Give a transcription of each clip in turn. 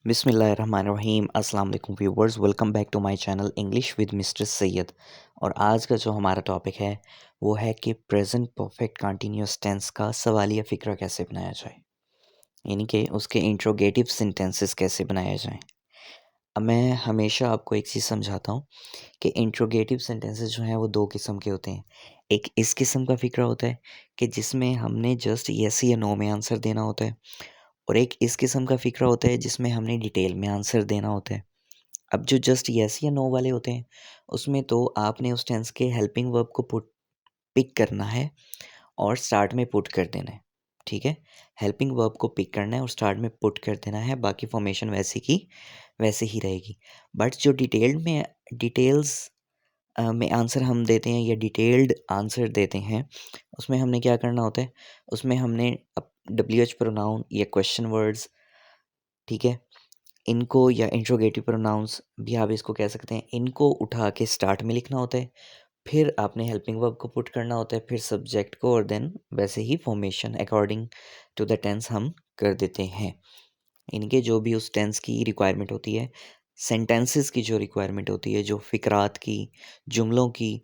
बिस्मिल्लाहिर्रहमानिर्रहीम अस्सलाम वालेकुम viewers, welcome back to my channel English with mister Syed. और आज का जो हमारा टॉपिक है वो है कि प्रेजेंट परफेक्ट कंटिन्यूअस टेंस का सवालिया फ़िक्रा कैसे बनाया जाए, यानी कि उसके इंट्रोगेटिव सेंटेंसेस कैसे बनाए जाएं। अब मैं हमेशा आपको एक चीज़ समझाता हूँ कि इंट्रोगेटिव सेंटेंसेस जो हैं वो दो किस्म के होते हैं। एक इस किस्म का फ़िक्रा होता है कि जिसमें हमने जस्ट येस या नो में आंसर देना होता है, और एक इस किस्म का फ़िक्रा होता है जिसमें हमने डिटेल में आंसर देना होता है। अब जो जस्ट येस या नो वाले होते हैं, उसमें तो आपने उस टेंस के हेल्पिंग वर्ब को पुट पिक करना है और स्टार्ट में पुट कर देना है, ठीक है? हेल्पिंग वर्ब को पिक करना है और स्टार्ट में पुट कर देना है, बाकी फॉर्मेशन वैसे की वैसे ही रहेगी। बट जो डिटेल्स में आंसर हम देते हैं या डिटेल्ड आंसर देते हैं, उसमें हमने क्या करना होता है, उसमें हमने डब्ल्यूएच प्रोनाउन या क्वेश्चन वर्ड्स, ठीक है? इनको या इंट्रोगेटिव प्रोनाउंस भी आप इसको कह सकते हैं, इनको उठा के स्टार्ट में लिखना होता है। फिर आपने हेल्पिंग वर्ब को पुट करना होता है, फिर सब्जेक्ट को, और देन वैसे ही formation according to the tense हम कर देते हैं। इनके जो भी उस टेंस की रिक्वायरमेंट होती है, सेंटेंसेस की जो रिक्वायरमेंट होती है, जो फ़िक्रात की, जुमलों की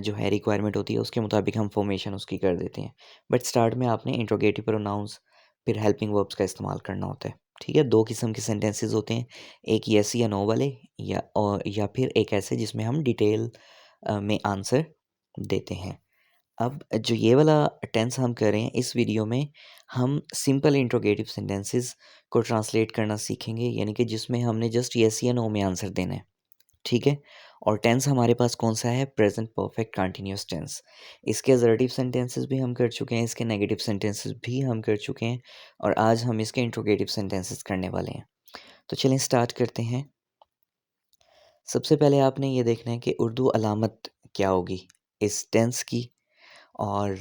जो है रिक्वायरमेंट होती है, उसके मुताबिक हम फॉर्मेशन उसकी कर देते हैं। बट स्टार्ट में आपने इंट्रोगेटिव प्रोनाउंस फिर हेल्पिंग वर्ब्स का इस्तेमाल करना होता है, ठीक है? दो किस्म के सेंटेंसेस होते हैं, एक येस या नो वाले, या फिर एक ऐसे जिसमें हम डिटेल में आंसर देते हैं। अब जो ये वाला टेंस हम कर रहे हैं इस वीडियो में, हम सिंपल इंट्रोगेटिव सेंटेंसेस को ट्रांसलेट करना सीखेंगे, यानी कि जिसमें हमने जस्ट येस या नो में आंसर देना है, ठीक है? और टेंस हमारे पास कौन सा है? Present perfect continuous tense. इसके असर्टिव सेंटेंसेस भी हम कर चुके हैं, इसके नेगेटिव सेंटेंसेस भी हम कर चुके हैं, और आज हम इसके इंट्रोगेटिव सेंटेंसेस करने वाले हैं। तो चलिए स्टार्ट करते हैं। सबसे पहले आपने ये देखना है कि उर्दू अलामत क्या होगी इस टेंस की, और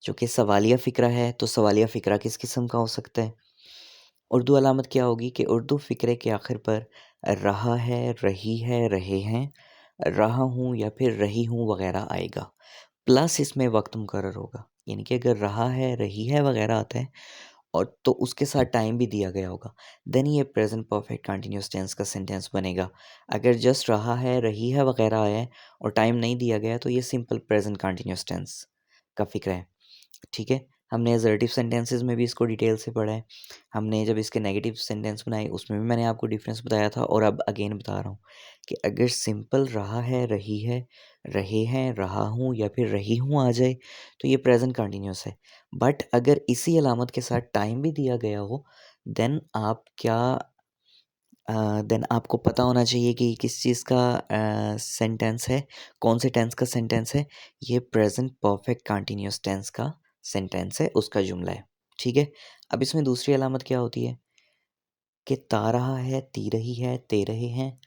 जो कि सवालिया फ़िक्रा है, तो सवालिया फ़िक्रा किस किस्म का हो सकता है? उर्दू अलामत क्या होगी कि उर्दू फ़िक्रे के आखिर पर रहा है, रही है, रहे हैं, रहा हूँ या फिर रही हूँ वगैरह आएगा, प्लस इसमें वक्त मुकर्रर होगा। यानी कि अगर रहा है, रही है वगैरह आता है और तो उसके साथ टाइम भी दिया गया होगा, देन ये प्रेजेंट परफेक्ट कंटिन्यूअस टेंस का सेंटेंस बनेगा। अगर जस्ट रहा है, रही है वगैरह आया है और टाइम नहीं दिया गया है, तो ये सिंपल प्रेजेंट कंटिन्यूअस टेंस का फ़िक्र है, ठीक है? हमने असर्टिव सेंटेंसेस में भी इसको डिटेल से पढ़ा है। हमने जब इसके नेगेटिव सेंटेंस बनाए, उसमें भी मैंने आपको डिफरेंस बताया था, और अब अगेन बता रहा हूँ कि अगर सिंपल रहा है, रही है, रहे हैं, रहा हूँ या फिर रही हूँ आ जाए, तो ये प्रेजेंट कंटिन्यूअस है। बट अगर इसी अलामत के साथ टाइम भी दिया गया हो, देन आप क्या देन आपको पता होना चाहिए कि किस चीज़ का सेंटेंस है, कौन से टेंस का सेंटेंस है। ये प्रेजेंट परफेक्ट कंटिन्यूअस टेंस का सेंटेंस है, उसका जुमला है, ठीक है? अब इसमें दूसरी अलामत क्या होती है कि ता रहा है, ती रही है, ते रहे हैं,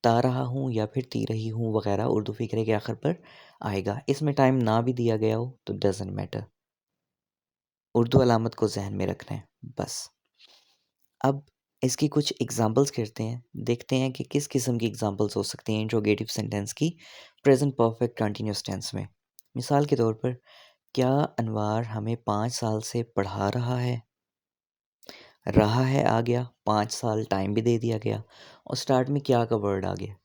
ता रहा हूँ या फिर ती रही हूँ वगैरह उर्दू फ़िक्रे के आखिर पर आएगा। इसमें टाइम ना भी दिया गया हो तो डज़न्ट मैटर, उर्दू अलामत को ज़हन में रखना है बस। अब इसकी कुछ एग्ज़ाम्पल्स करते हैं, देखते हैं कि किस किस्म की एग्ज़ाम्पल्स हो सकती हैं इंट्रोगेटिव सेंटेंस की प्रेज़ेंट परफेक्ट कंटीन्यूअस टेंस में। मिसाल के तौर पर, क्या अनवार हमें 5 साल से पढ़ा रहा है? रहा है आ गया, 5 साल टाइम भी दे दिया गया, और स्टार्ट में क्या का वर्ड आ गया।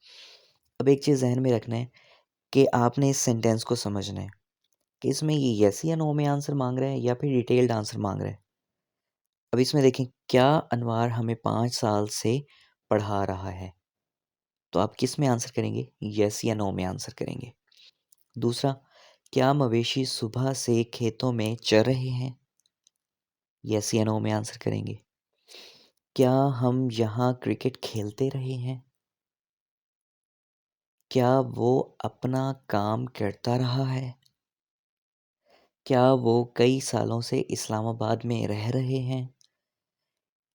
अब एक चीज़ ज़हन में रखना है कि आपने इस सेंटेंस को समझना है कि इसमें ये येस या नो में आंसर माँग रहा है या फिर डिटेल्ड आंसर माँग रहा है। अब इसमें देखें, क्या अनवार हमें 5 साल से पढ़ा रहा है? तो आप किस में आंसर करेंगे? येस या नो में आंसर करेंगे। दूसरा, क्या मवेशी सुबह से खेतों में चर रहे हैं? येस या नो में आंसर करेंगे। क्या हम यहाँ क्रिकेट खेलते रहे हैं? क्या वो अपना काम करता रहा है? क्या वो कई सालों से इस्लामाबाद में रह रहे हैं?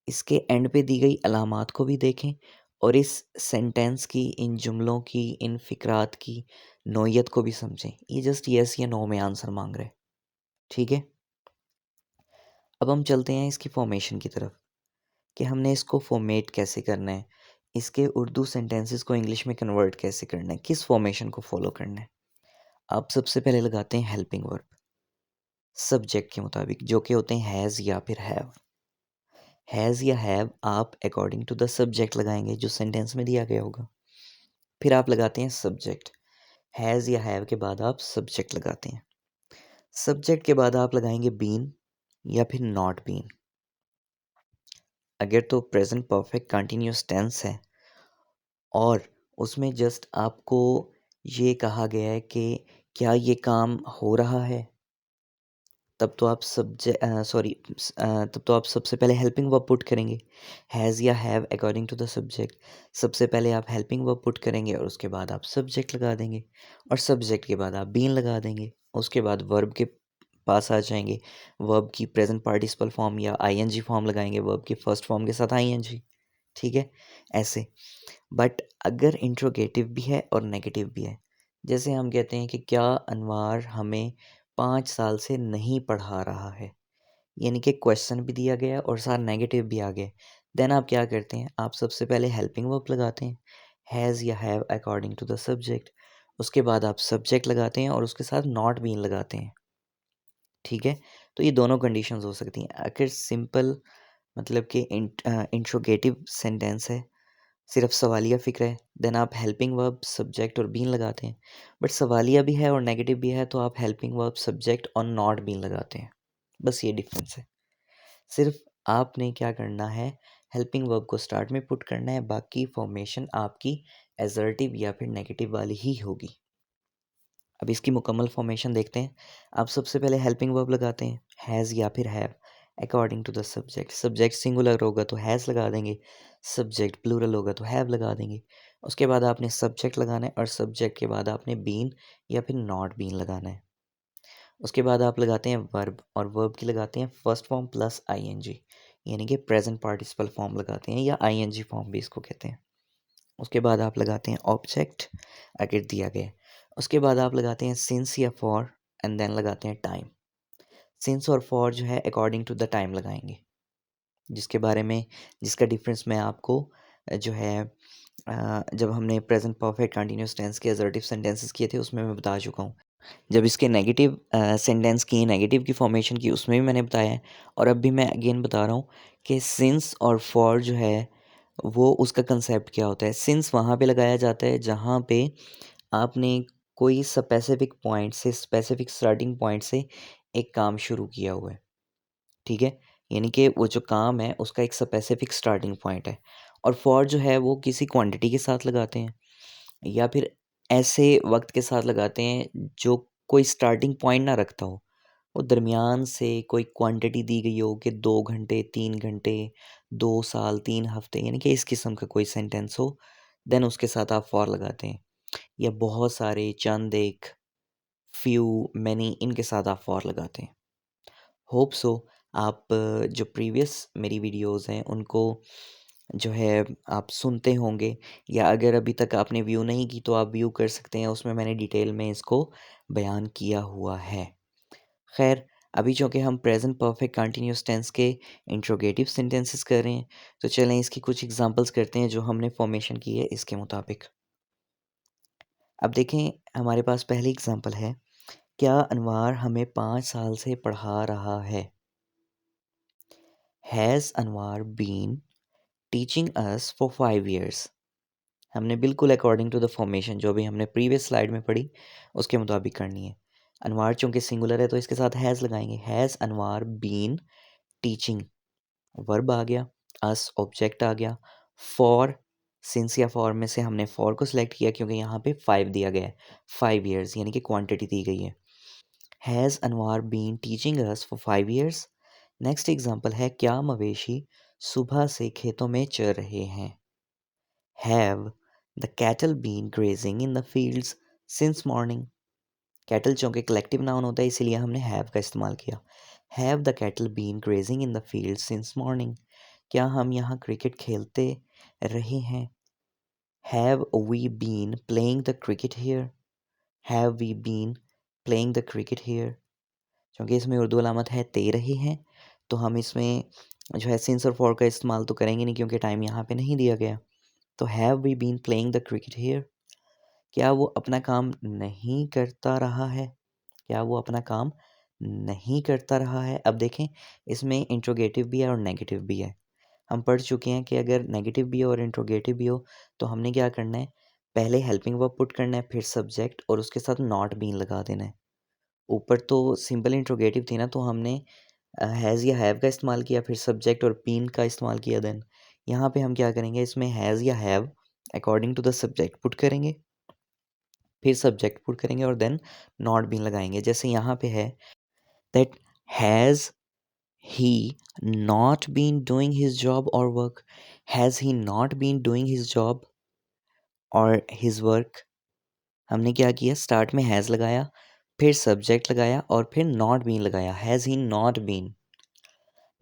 इसके एंड पे दी गई अलामात को भी देखें, और इस सेंटेंस की, इन जुमलों की, इन फ़िक्रात की नोयत को भी समझें। ये जस्ट येस या नो में आंसर माँग रहे हैं, ठीक है? अब हम चलते हैं इसकी फ़ॉर्मेशन की तरफ कि हमने इसको फ़ॉर्मेट कैसे करना है, इसके उर्दू सेंटेंसेस को इंग्लिश में कन्वर्ट कैसे करना है, किस फ़ॉर्मेशन को फ़ॉलो करना है। आप सबसे पहले लगाते हैं हेल्पिंग वर्ब सब्जेक्ट के मुताबिक, जो कि होते हैं हैज़ या फिर हैव। हैज़ या हैव आप अकॉर्डिंग टू द सब्जेक्ट लगाएंगे जो सेंटेंस में दिया गया होगा। फिर आप लगाते हैं सब्जेक्ट। हैज़ या हैव के बाद आप सब्जेक्ट लगाते हैं। सब्जेक्ट के बाद आप लगाएंगे बीन या फिर नॉट बीन। अगर तो प्रेजेंट परफेक्ट कंटिन्यूअस टेंस है और उसमें जस्ट आपको ये कहा गया है कि क्या ये काम हो रहा है, तब तो आप तब तो आप सबसे पहले हेल्पिंग वर्ब पुट करेंगे। हैज़ या have according to the subject. सबसे पहले आप हेल्पिंग वर्ब पुट करेंगे और उसके बाद आप सब्जेक्ट लगा देंगे और सब्जेक्ट के बाद आप बीन लगा देंगे। उसके बाद वर्ब के पास आ जाएंगे। वर्ब की प्रेजेंट पार्टिसिपल फॉर्म या आईएनजी फॉर्म लगाएंगे वर्ब के फर्स्ट फॉर्म के साथ आईएनजी। ठीक है, ऐसे। बट अगर इंट्रोगेटिव भी है और नेगेटिव भी है, जैसे हम कहते हैं कि क्या अनवार हमें 5 साल से नहीं पढ़ा रहा है, यानी कि क्वेश्चन भी दिया गया और साथ नेगेटिव भी आ गया। देन आप क्या करते हैं, आप सबसे पहले हेल्पिंग वर्ब लगाते हैं हैज़ या have according to the subject. उसके बाद आप सब्जेक्ट लगाते हैं और उसके साथ नॉट बीन लगाते हैं। ठीक है, तो ये दोनों कंडीशंस हो सकती हैं। अगर सिंपल मतलब कि इंट्रोगेटिव सेंटेंस है, सिर्फ सवालिया फ़िक्र है, देन आप हेल्पिंग वर्ब सब्जेक्ट और बीन लगाते हैं। बट सवालिया भी है और नेगेटिव भी है तो आप हेल्पिंग वर्ब सब्जेक्ट और नॉट बीन लगाते हैं। बस ये डिफरेंस है। सिर्फ आपने क्या करना है, हेल्पिंग वर्ब को स्टार्ट में पुट करना है, बाकी फॉर्मेशन आपकी एसर्टिव या फिर नेगेटिव वाली ही होगी। अब इसकी मुकम्मल फॉर्मेशन देखते हैं। आप सबसे पहले हेल्पिंग वर्ब लगाते हैं हैज़ या फिर have according to the subject. Subject singular होगा तो हैज़ लगा देंगे, सब्जेक्ट प्लूरल होगा तो हैव लगा देंगे। उसके बाद आपने सब्जेक्ट लगाना है और सब्जेक्ट के बाद आपने बीन या फिर नॉट बीन लगाना है। उसके बाद आप लगाते हैं वर्ब और वर्ब की लगाते हैं फर्स्ट फॉर्म प्लस आईएनजी, यानी कि प्रेजेंट पार्टिसिपल फॉर्म लगाते हैं या आईएनजी फॉर्म भी इसको कहते हैं। उसके बाद आप लगाते हैं ऑब्जेक्ट अगर दिया गया। उसके बाद आप लगाते हैं सिंस या फॉर एंड देन लगाते हैं टाइम। सिंस और फॉर जो है अकॉर्डिंग टू द टाइम लगाएंगे, जिसके बारे में जिसका डिफरेंस मैं आपको जो है जब हमने प्रेजेंट परफेक्ट कंटिन्यूअस टेंस के असर्टिव सेंटेंसेस किए थे उसमें मैं बता चुका हूँ। जब इसके नेगेटिव सेंटेंस की नेगेटिव की फॉर्मेशन की उसमें भी मैंने बताया है और अब भी मैं अगेन बता रहा हूँ कि सिंस और फॉर जो है वो उसका कंसेप्ट क्या होता है। सिंस वहाँ पे लगाया जाता है जहाँ पे आपने कोई स्पेसिफिक पॉइंट से स्पेसिफिक स्टार्टिंग पॉइंट से एक काम शुरू किया हुआ है। ठीक है, यानी कि वो जो काम है उसका एक स्पेसिफिक स्टार्टिंग पॉइंट है। और फॉर जो है वो किसी क्वांटिटी के साथ लगाते हैं या फिर ऐसे वक्त के साथ लगाते हैं जो कोई स्टार्टिंग पॉइंट ना रखता हो। वो दरमियान से कोई क्वांटिटी दी गई हो कि 2 घंटे 3 घंटे 2 साल 3 हफ्ते, यानी कि इस किस्म का कोई सेंटेंस हो, देन उसके साथ आप फॉर लगाते हैं। या बहुत सारे, चंद, एक, फ्यू, मैनी, इनके साथ आप फॉर लगाते हैं। होप सो आप जो प्रीवियस मेरी वीडियोस हैं उनको जो है आप सुनते होंगे, या अगर अभी तक आपने व्यू नहीं की तो आप व्यू कर सकते हैं, उसमें मैंने डिटेल में इसको बयान किया हुआ है। खैर, अभी चूँकि हम प्रेजेंट परफेक्ट कंटिन्यूअस टेंस के इंट्रोगेटिव सेंटेंसेस कर रहे हैं तो चलें इसकी कुछ एग्जांपल्स करते हैं जो हमने फॉर्मेशन की है इसके मुताबिक। अब देखें, हमारे पास पहली एग्जांपल है, क्या अनवार हमें 5 साल से पढ़ा रहा है। Has Anwar been teaching us for 5 years। हमने बिल्कुल अकॉर्डिंग टू द फॉर्मेशन जो भी हमने प्रीवियस स्लाइड में पढ़ी उसके मुताबिक करनी है। अनवार चूँकि सिंगुलर है तो इसके साथ हैज़ लगाएंगे। Has Anwar been teaching, verb आ गया, अस ऑब्जेक्ट आ गया, फॉर सिंस या फॉर में से हमने फॉर को सिलेक्ट किया क्योंकि यहाँ पे 5 दिया गया है, 5 years यानी कि क्वांटिटी दी गई है। Has Anwar been teaching us for 5 years। Next example है, क्या मवेशी सुबह से खेतों में चर रहे हैं। Have the cattle been grazing in the fields since morning. Cattle चूँकि कलेक्टिव नाउन होता है इसीलिए हमने हैव का इस्तेमाल किया। Have the cattle been grazing in the fields since morning. क्या हम यहाँ क्रिकेट खेलते रहे हैं। Have we been playing the cricket here. Have we been playing the cricket here. क्योंकि इसमें उर्दू अलामत है ते रहे हैं तो हम इसमें जो है सिंस और फॉर का इस्तेमाल तो करेंगे नहीं क्योंकि टाइम यहाँ पे नहीं दिया गया। तो have we been playing the cricket here. क्या वो अपना काम नहीं करता रहा है। क्या वो अपना काम नहीं करता रहा है। अब देखें, इसमें इंट्रोगेटिव भी है और नेगेटिव भी है। हम पढ़ चुके हैं कि अगर नेगेटिव भी हो और इंट्रोगेटिव भी हो तो हमने क्या करना है, पहले हेल्पिंग वर्ब पुट करना है, फिर सब्जेक्ट और उसके साथ नॉट बीन लगा देना है। ऊपर तो सिंपल इंट्रोगेटिव थी ना, तो हमने हैज़ या हैव का इस्तेमाल किया, फिर सब्जेक्ट और बीन का इस्तेमाल किया। देन यहाँ पे हम क्या करेंगे, इसमें हैज़ या have according to the subject put करेंगे, फिर सब्जेक्ट पुट करेंगे और देन नॉट बीन लगाएंगे। जैसे यहाँ पे है that has he not been doing his job or work? Has he not been doing his job or his work? हमने क्या किया, स्टार्ट में हैज़ लगाया, फिर सब्जेक्ट लगाया और फिर नॉट बीन लगाया, has he not been.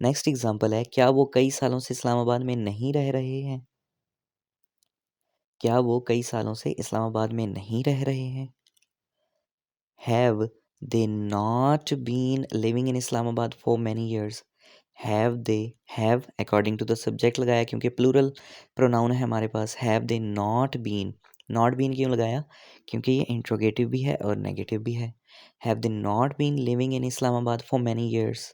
Next example है, क्या वो कई सालों से इस्लामाबाद में नहीं रह रहे हैं? क्या वो कई सालों से इस्लामाबाद में नहीं रह रहे हैं? Have they not been living in Islamabad for many years? Have they have according to the subject लगाया क्योंकि plural pronoun है हमारे पास। Have they not been, not been क्यों लगाया, क्योंकि ये interrogative भी है और negative भी है। Have they not been living in Islamabad for many years?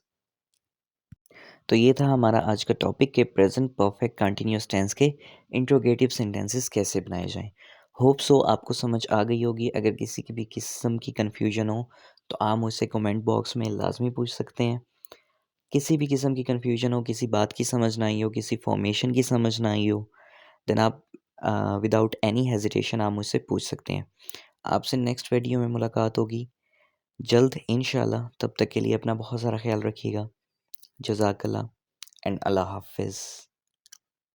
तो ये था हमारा आज का टॉपिक के प्रेजेंट परफेक्ट कंटिन्यूस टेंस के इंट्रोगेटिव सेंटेंसेस कैसे बनाए जाएं। होप सो आपको समझ आ गई होगी। अगर किसी की भी किस्म की कन्फ्यूजन हो तो आप मुझसे कमेंट बॉक्स में लाजमी पूछ सकते हैं। किसी भी किस्म की कन्फ्यूजन हो, किसी बात की समझ ना आई हो, किसी फॉर्मेशन की समझ ना आई हो, देन आप विदाउट एनी हेजिटेशन आप मुझसे पूछ सकते हैं। आपसे नेक्स्ट वीडियो में मुलाकात होगी जल्द इंशाल्लाह। तब तक के लिए अपना बहुत सारा ख्याल रखिएगा। जज़ाकल्लाह एंड अल्लाह हाफिज़।